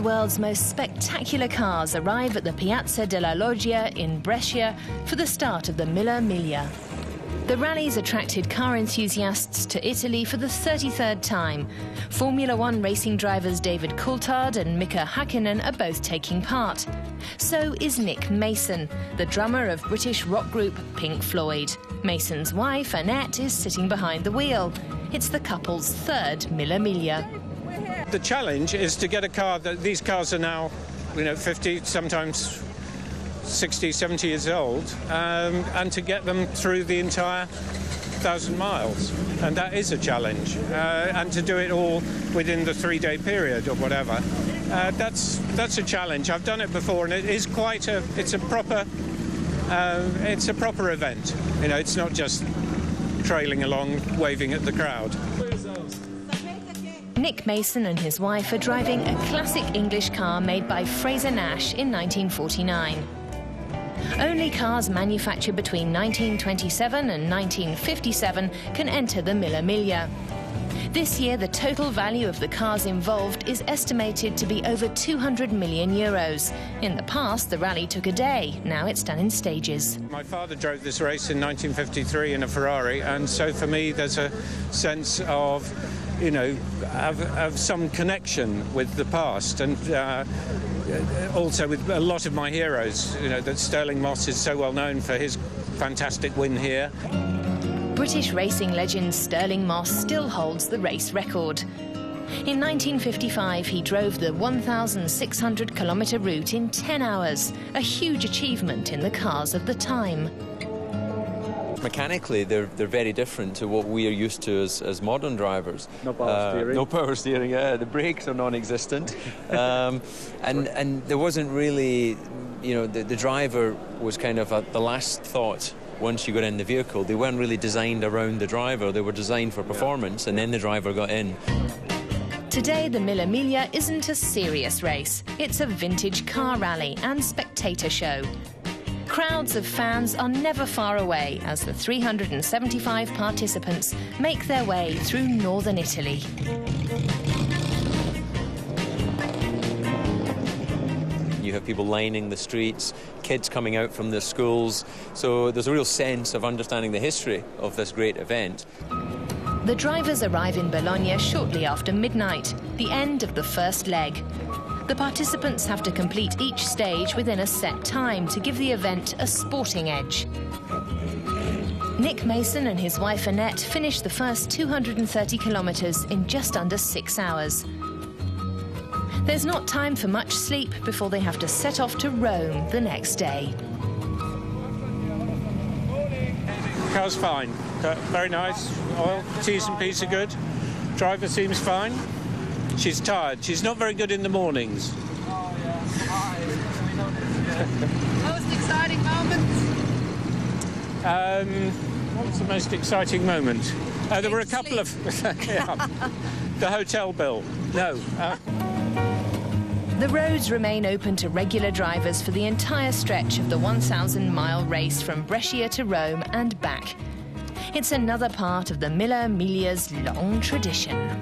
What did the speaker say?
world's most spectacular cars arrive at the Piazza della Loggia in Brescia for the start of the Mille Miglia. The rally's attracted car enthusiasts to Italy for the 33rd time. Formula One racing drivers David Coulthard and Mika Hakkinen are both taking part. So is Nick Mason, the drummer of British rock group Pink Floyd. Mason's wife, Annette, is sitting behind the wheel. It's the couple's third Mille Miglia. The challenge is to get a car these cars are now, 50, sometimes 60, 70 years old, and to get them through the entire 1,000 miles. And that is a challenge. And to do it all within the 3-day period or whatever. That's a challenge. I've done it before, and it is it's a proper event. It's not just trailing along, waving at the crowd. Nick Mason and his wife are driving a classic English car made by Fraser Nash in 1949. Only cars manufactured between 1927 and 1957 can enter the Mille Miglia. This year, the total value of the cars involved is estimated to be over €200 million. In the past, the rally took a day. Now it's done in stages. My father drove this race in 1953 in a Ferrari, and so for me there's a sense of some connection with the past, and also with a lot of my heroes. That Stirling Moss is so well known for his fantastic win here. British racing legend Stirling Moss still holds the race record. In 1955, he drove the 1,600-kilometre route in 10 hours, a huge achievement in the cars of the time. Mechanically, they're very different to what we are used to as modern drivers. No power steering. No power steering, yeah. The brakes are non-existent. and there wasn't really, the driver was kind of the last thought once you got in the vehicle. They weren't really designed around the driver. They were designed for performance, and then the driver got in. Today, the Mille Miglia isn't a serious race. It's a vintage car rally and spectator show. Crowds of fans are never far away as the 375 participants make their way through northern Italy. You have people lining the streets, kids coming out from their schools, so there's a real sense of understanding the history of this great event. The drivers arrive in Bologna shortly after midnight, the end of the first leg. The participants have to complete each stage within a set time to give the event a sporting edge. Nick Mason and his wife Annette finished the first 230 kilometres in just under 6 hours. There's not time for much sleep before they have to set off to Rome the next day. Car's fine. Very nice. Oil, T's and P's are good. Driver seems fine. She's tired. She's not very good in the mornings. Most exciting moment? What was the most exciting moment? There were a couple of... The hotel bill. No. The roads remain open to regular drivers for the entire stretch of the 1,000-mile race from Brescia to Rome and back. It's another part of the Mille Miglia's long tradition.